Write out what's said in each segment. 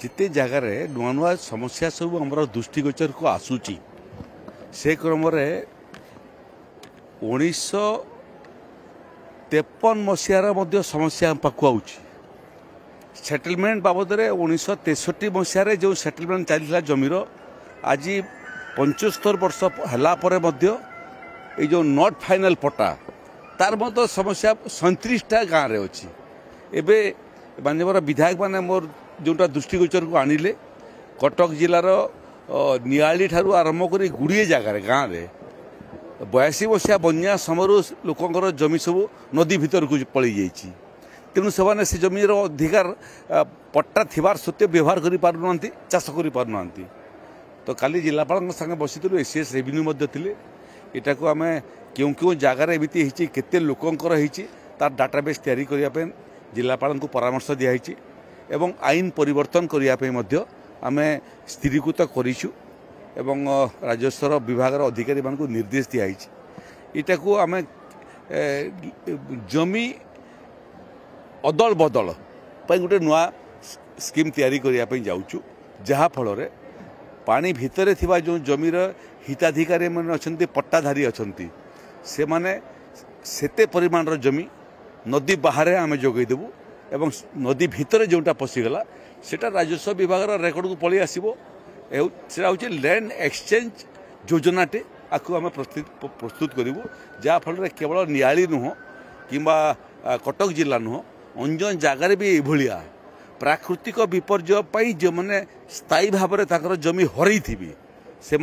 जिते जगार नुआ नुआ समस्या सब आम दृष्टिगोचर को आसूची से क्रम 1953 मसीहार समस्या पाक आउची सेटलमेंट बाबद 1963 मसीह जो सेटलमेंट चलता जमीर आज 75 वर्ष है जो नॉट फाइनल पट्टा तार समस्या 37टा गाँव में अच्छी एवं माननीय विधायक मैंने मोर जोटा दृष्टिगोचर को आनिले कटक जिलार नियाली ठारू आरंभ कर गुड़िए जगार गाँव में 82 मसीहा बन्या समय लोकंर जमी सब नदी भीतर को पलि जाइए तेणु से जमीर अधिकार पट्टा थिबार सत्वे व्यवहार कर चाष कर तो काली जिलापाल संगे बसी एसीएस रेवेन्यू यहाँ को आम क्यों क्यों जगार एमती केते लोकंर तार डाटाबेस तैयारी करने जिलापाल को परामर्श दिखाई एवं आईन परिवर्तन करने आम स्थिरीकृत करूँ एवं राजस्वर विभाग अधिकारी मान निर्देश दिखाई यहाँ को आम जमी अदल बदल गोटे नुआ स्कीम तैयारी करने जाऊँ जहाँफल पानी भितर थिबा जो जमीर हिताधिकारी मैंने अच्छा पट्टाधारी अच्छा से माने सेते परिमाण जमी नदी बाहर आम जोगईदेबू एवं नदी भितर जोटा पशिगला सेटा राजस्व विभाग रेकर्ड को पलि आसो से लैंड एक्सचेंज योजनाटे आपको आम प्रस्तुत करूँ जहाँफल केवल नियाली नुह कि कटक जिला नुह अंजन जगार भी यह प्राकृतिक विपर्यय जो मैंने स्थायी भाव में जमी हरई थी से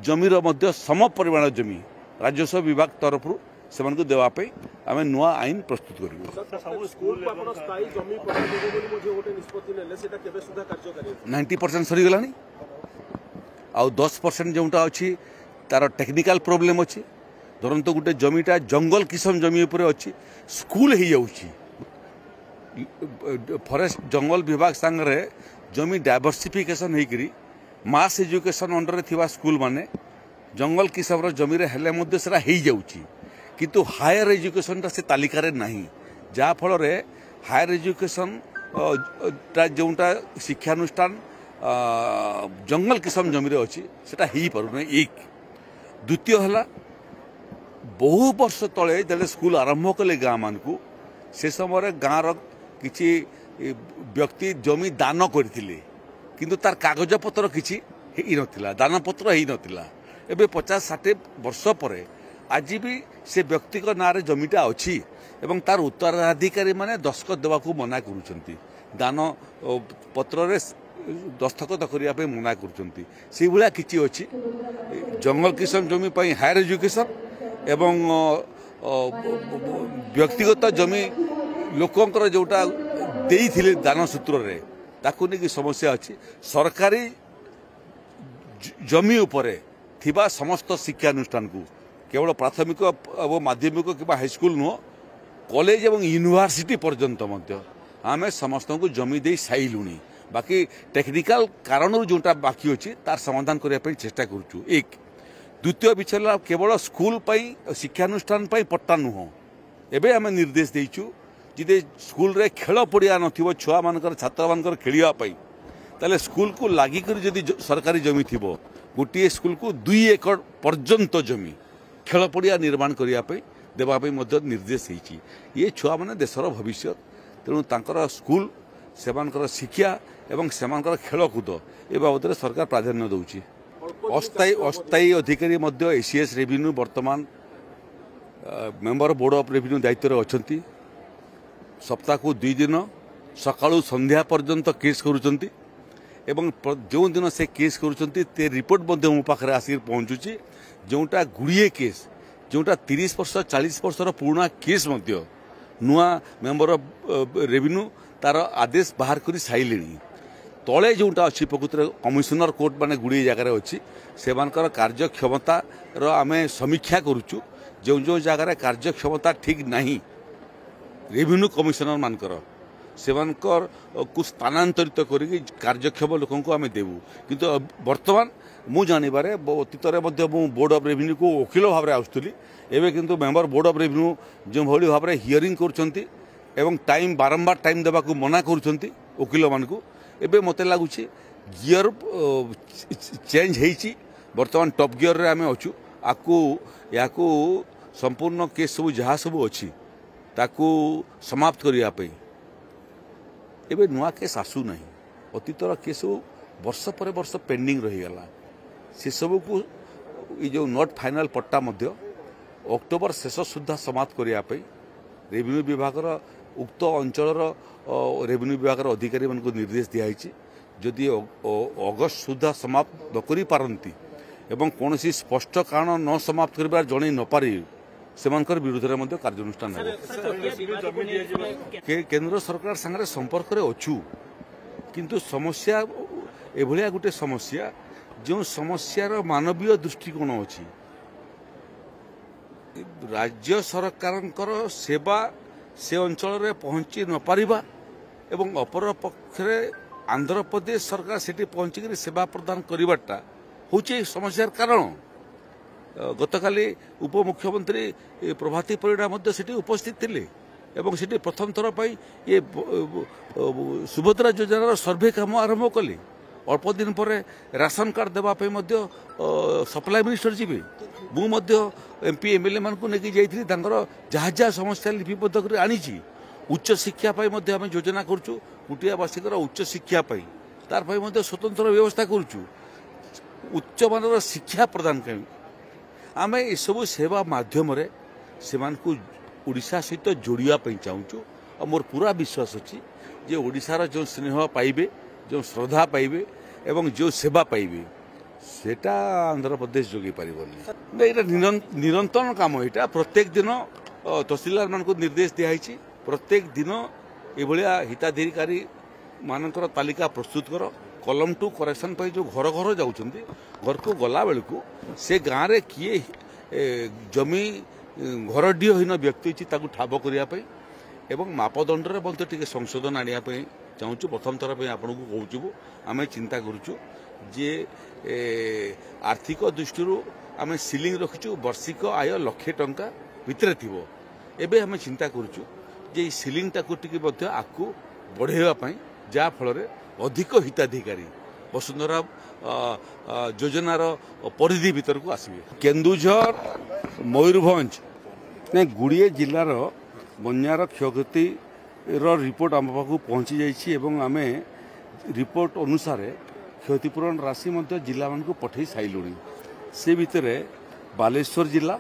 जमीर सम परिमाण जमी राजस्व विभाग तरफ से देवाई आम नुआ आईन प्रस्तुत करूँ 90% सरीगला आउ 10% जोटा अच्छी तार टेक्निकल प्रोब्लेम अच्छी धरत गोटे जमीटा जंगल किस्म जमी उपर अच्छी स्कूल हो जाऊँगी फॉरेस्ट जंगल विभाग सांगे जमी डायवर्सिफिकेशन होकरी मास एजुकेशन अंडर थिबा स्कूल माने जंगल किस्म जमी हेले से किंतु हायर एजुकेशन से तालिकार नहीं जहाँफल हायर एजुकेशन जोटा शिक्षानुष्ठान जंगल किस्म जमी अच्छी सेटा हो पारना एक द्वितीय है बहु वर्ष तले जब स्कूल आरंभ कले गाँ मान को से समय गाँव किसी व्यक्ति जमी दान करथिले किंतु तार कागज पत्र किसी नथिला दान पत्र ही नथिला एबे 50-60 वर्ष पर आज भी से व्यक्ति ना जमीटा अच्छी एवं तार उत्तराधिकारी माने दस्तखत देवाक मना करुचंती दान पत्र दस्तखत करने मना करुचंती से भाया किसी अच्छी जंगल किस्म जमी हायर एजुकेशन एवं व्यक्तिगत जमी लोकंर जोटा देइथिले दान सूत्र रे ताकू नहीं समस्या अच्छी सरकारी जमी उपरे थिबा समस्त शिक्षानुष्ठान को केवल प्राथमिक और माध्यमिक कि हाईस्कूल नुह कॉलेज और यूनिवर्सिटी पर्यंत आम समस्त को जमी दे साइलुणी बाकी टेक्निकल कारण जोटा बाकी अच्छी तार समाधान करने चेष्टा करुचु एक द्वितीय विषय केवल स्कूल शिक्षानुष्ठान पट्टा नुह एवं आम निर्देश देचु जिदे स्कूल रे खेल पड़िया नथिबो छुआ मानकर छात्र मानकर खेलियापाई ताले स्कूल को लागिक जदि सरकारी जमी थी गोटे स्कूल को 2 एकड़ पर्यंत जमी खेल पड़िया निर्माण करने देवाई निर्देश होती ये छुआ मैंने देशर भविष्य तेणु तांकर स्कूल सेमानकर शिक्षा एवं सेमानकर खेलकूद ए बाबद सरकार प्राधान्य दौची अस्थायी अधिकारी एसीएस रेवेन्यू वर्तमान मेंबर बोर्ड ऑफ रेवेन्यू दायित्व अच्छा सप्ताह को 2 दिन सकाळु संध्या पर्यंत केस करुचंती एवं जो दिन से केस करुचंती ते रिपोर्ट मो पाखे आसिक पहुँचुची जोटा गुड़िए केस जोटा 30 वर्ष 40 वर्षर पुराना केस नुआ मेंबर ऑफ रेवेन्यू तार आदेश बाहर कर सारे तले जोटा अच्छी प्रकृत कमिशनर कोर्ट माने गुड़िए जगार अच्छी से कार्यक्षमतार आम समीक्षा करुचु जो जो जगार कार्यक्षमता ठीक नहीं रेवेन्यू कमिशनर मानकर सेमानकर को स्थानांतरित करके कार्यक्षम लोक आम देवु किंतु वर्तमान मु जानवर अतीत बोर्ड ऑफ रेवेन्यू को वकिल भाव में आसुली एवं किंतु मेंबर बोर्ड ऑफ रेवेन्यू जो भाई भाव में हियरिंग कर टाइम बारंबार टाइम देवाक मना कर वकिल मान एबे मते लगुच गियर चेंज होती बर्तमान टॉप गियर रे आमे अच्छु आपको या संपूर्ण केस सब जहाँ सब अच्छी ताकू समाप्त करने एबे नुआ केस आसू ना अतीतर केस सब वर्ष पर वर्ष पेंडिंग रहीगला से सब को ये जो नॉट फाइनल पट्टा मध्य अक्टोबर शेष सुधा समाप्त करने रेवेन्यू विभाग उक्त अंचल रेवेन्यू विभाग अधिकारी मान निर्देश दिखाई जदि अगस्त सुधा समाप्त न करि पारंती एवं कौन स्पष्ट कारण न समाप्त कर जन न पारि से विरुद्ध में कार्यानुष्ठान केंद्र सरकार संगे संपर्क में अच्छु किंतु समस्या एभलिया गोटे समस्या जो समस्यार मानवीय दृष्टिकोण अच्छी राज्य सरकार सेवा से अंचल में पहुंची न पारिबा एवं अपर पक्षरे आंध्र प्रदेश सरकार सेठी पहुंचिक सेवा प्रदान करवाटा हूँ समस्यार कारण गतकाली उपमुख्यमंत्री प्रभाती परिड़ा उपस्थित थिले एवं सेठी प्रथम थर पर ये सुभद्रा योजनार सर्वे काम आरंभ कले अल्प दिन पर राशन कार्ड देवाई सप्लाई मिनिस्टर जी मुझे एमपी एमएलए मान लेकिन जहाँ जहाँ समस्या लिपिबद्ध कर आनी उच्च शिक्षा आम योजना करुँ कुटियावासिक उच्च शिक्षा तार स्वतंत्र व्यवस्था करुँ उच्च मानर शिक्षा प्रदान करें आम यू सेवा मध्यम से ओडिशा सहित जोड़ापी चाहूँ और मोर पूरा विश्वास अच्छी जे ओडिशार जो स्नेह पाइबे जो श्रद्धा पाइबे एवं जो सेवा पाइबे सेटा आंध्र प्रदेश जोगे पारिबनी ये निरंतर काम यहाँ प्रत्येक दिन तहसीलदार मान निर्देश दिखाई प्रत्येक दिन ये हिताधिकारी मानकर तालिका प्रस्तुत कर कलम टू करेक्शन जो घर घर जाऊँ घर को गला बेलू से गाँव में किए जमी घरडीहहीन व्यक्ति अच्छी ठाब करने एवं मापदंड टे संशोधन आने चाहूँ प्रथम थर पर आपन को कहूँ आम चिंता करुँ जे आर्थिक दृष्टि आम सिलिंग रखीचु वार्षिक आय लक्षे टंका भितर थी एवं आम चिंता करुँ जे सिलिंग टाक आगू बढ़ावाई जहाँफल अधिक हिताधिकारी वसुंधरा योजनार परिधि भीतर को आसवे केन्दुझर मयूरभंज ने गुड़िए जिलार बन्यार क्षयक्षति रिपोर्ट आम पाखु पहुँची जाइए आम रिपोर्ट अनुसार क्षतिपूरण राशि जिला मान को पठे सारूँ से भितर बालेश्वर जिला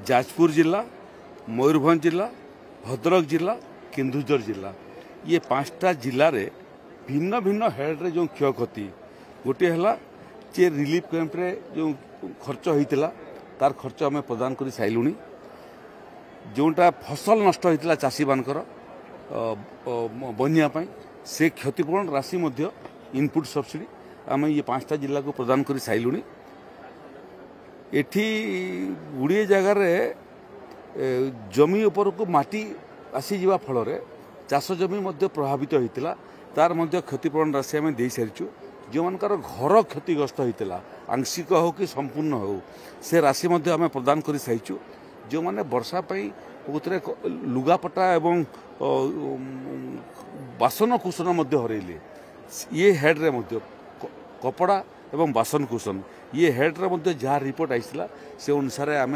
जाजपुर जिला मयूरभंज जिला भद्रक जिला केन्दुझर जिला ये 5टा जिले में भिन्न भिन्न हेड रे जो क्षयक्षति गोटे है जे रिलीफ कैंप रे जो खर्च होता तार खर्च आम प्रदान कर सारूँ जोटा फसल नष्ट होता चाषी मानकर बन्यापाई से क्षतिपूरण राशि इनपुट सब्सिडी आम ये 5टा जिला को प्रदान कर सारूँ एठी गुड़िए जगार जमी उपर को माटी आसीजा फल चाष जमी प्रभावित होता तार क्षतिपूरण राशि आम दे सारी जो मानकर घर क्षतिग्रस्त होता आंशिक हो कि संपूर्ण हो से राशि आम प्रदान कर सारी जो मैंने वर्षा लुगापटा एवं बासन कुसन हरइले ये हेड रे कपड़ा एवं बासन कुसन ये हेड रे जहाँ रिपोर्ट आईला से अनुसार आम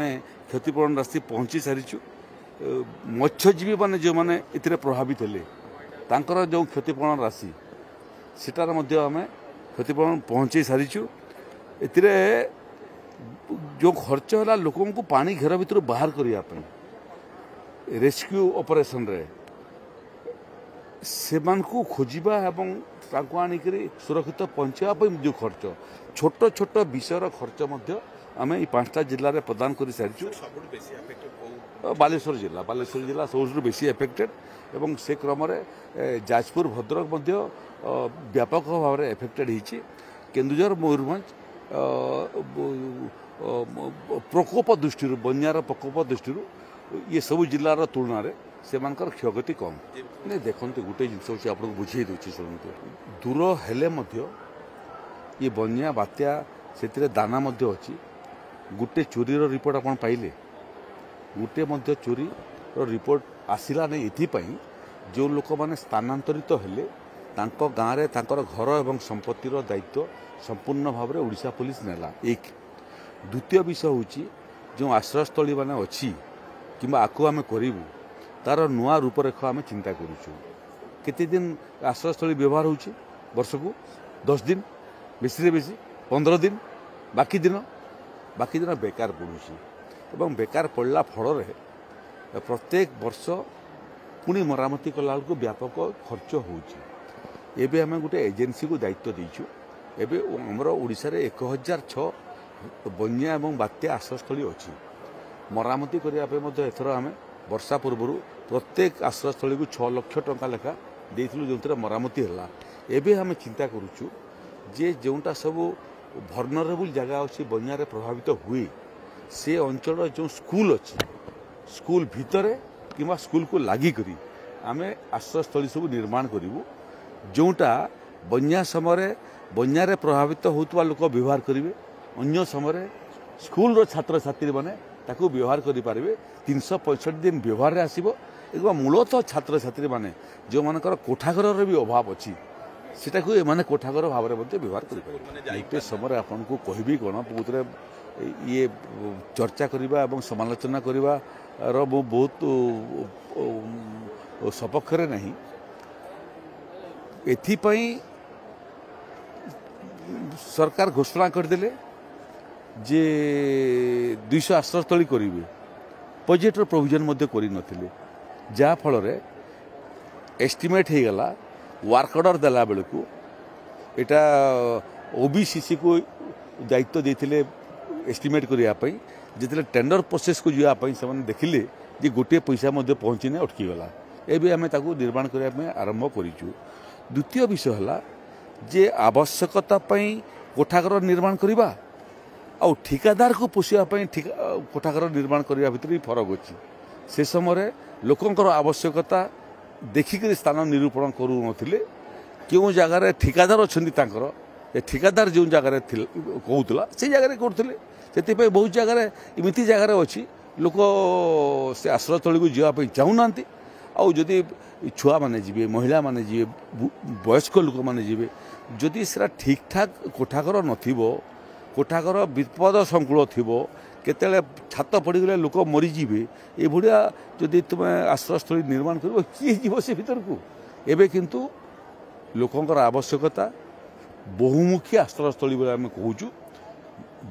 क्षतिपूरण राशि पहुँची सारीचु मत्स्यजीवी मैंने जो मैंने इतने प्रभावित हेले तांकर जो क्षतिपूरण राशि सेटार आम क्षतिपूरण पहुँचे सारीचु एतिरे जो खर्च है लोक को पानी घेर भर बाहर करने रेस्क्यू ऑपरेशन रे से खोजा एवं आनिक सुरक्षित पहुँचापी जो खर्च छोट छोट विषयर खर्च आम ये 5टा जिले में प्रदान कर सारी बालेश्वर जिला सब बेसी एफेक्टेड एवं से क्रम जाजपुर भद्रक व्यापक भाव में एफेक्टेड होती केन्दुझर मयूरभंज प्रकोप दृष्टि बन्यार प्रकोप दृष्टि ये सब जिलार तुलन से क्षयक्षति कम नहीं देखते गोटे जिन आपको बुझे दूसरी शुणु दूर हेले ये बन्या बात्या से दाना अच्छी गोटे चोरी रिपोर्ट आप पाइले गोटे चोरी रिपोर्ट आसला नहीं ये जो लोक मैंने स्थानांतरित हेले तांको गाँव में तांकर घर एवं संपत्तिर दायित्व संपूर्ण भाव में ओडिशा पुलिस नेला। एक द्वितीय विषय होची जो आश्रयस्थली माने अच्छी कि आकु आम करूँ तार नुआ रूपरेख आम चिंता करुचु। केते दिन आश्रयस्थली व्यवहार होची वर्ष को 10 दिन बेसी बेसी 15 दिन बाकी दिन बेकार पड़ुची एवं बेकार पड़ला फल प्रत्येक वर्ष पुणी मरामती कला बेलू व्यापक खर्च होची। एबे आम गोटे एजेन्सी को दायित्व देइछु। एबे हमर ओडिशा रे 1006 बन्या एवं बात्या आश्रयस्थली अच्छी मरामती करने एथर आम वर्षा पूर्व प्रत्येक आश्रयस्थली को 6 लाख टंका लेखा देइथिलु जो मरामती है। एबे आम चिंता करुचु जे जोटा सब भर्नरेबल जगह अच्छी बन्या प्रभावित हुए से अंचल जो स्कूल अच्छी स्कूल भितर कि स्कूल को लगी करी आम आश्रयस्थली सब निर्माण करूँ जोटा बन्या समय बन्या प्रभावित होता लोक व्यवहार करेंगे अन्य समय स्कूल छात्र छात्री मैंने ताकू व्यवहार करें 365 दिन व्यवहार आसब एवं मूलतः छात्र छात्री मैंने जो मानकर कोठाघर भी अभाव अच्छी सेटा को एमाने कोठाघर भाव में व्यवहार करें। समय आपन को कहबी कौन बहुत ये चर्चा करवा एवं समालोचना करवा बहुत सपक्ष नहीं। एथिपाई सरकार घोषणा करदेले जे 200 आश्रयस्थली करेंगे बजेट प्रोविजन कर जहाँ फल एस्टिमेट हो गला वर्क ऑर्डर देला बेलू एटा ओबीसीसी को दायित्व देते एस्टिमेट करने जिते टेंडर प्रोसेस को जावाई से देखिले जे गोटे पैसा पहुँची नहीं अटकीगला। एबे आम निर्माण करने आरंभ करूँ। द्वितीय विषय है जे आवश्यकता कोठाघर निर्माण करवा आ ठिकादार को पोषापी कोठाघर निर्माण करने भितर भी फरक अच्छी। से समय लोकंर आवश्यकता देखिक स्थान निरूपण करूँ क्यों जगार ठिकादार अच्छा ठिकादार जो जगार कहला से जगह करुले से बहुत जगह इमती जगार अच्छी लोक से आश्रयस्थली को जावाई चाहूना आदि छुआ मैंने जी महिला माने जी वयस्क लोक मैंने जी जदि से ठीक ठाक कोठाघर नथिबो कोठाघर विपद संकुल थी केते छात पड़गले लोक मरीजे ये भाया जदि तुम आश्रयस्थली निर्माण कर किए जीव से भीतर को। एबे किंतु लोकंर आवश्यकता बहुमुखी आश्रयस्थली आम कहूँ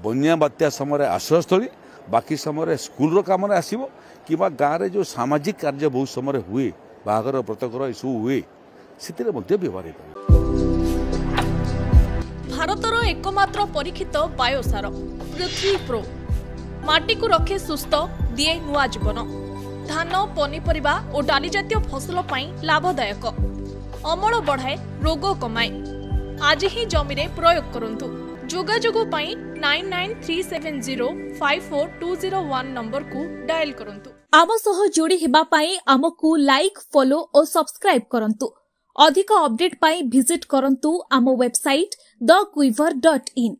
बन्या बात्या समय आश्रयस्थली बाकी समय स्कूल काम आसो कि गाँव में जो सामाजिक कार्य बहुत समय हुए बाहागर व्रतकर यू हुए से व्यवहार हो। भारतर एकमात्र परीक्षित बायोसार पृथ्वी प्रो माटी को रखे सुस्थ दिए नुआ जीवन धान पनीपरिबा और डाली जातीय फसल लाभदायक अमल बढ़ाए रोग कमाए। आज ही जमीरे प्रयोग करंतु। जोगाजोग 9937054201 नंबर को डायल करंतु। आम सह जोड़ी हेबा पाई आमको लाइक फॉलो और सब्सक्राइब करंतु। अधिक अपडेट पाई विजिट करंतु आम वेबसाइट thequiver.in।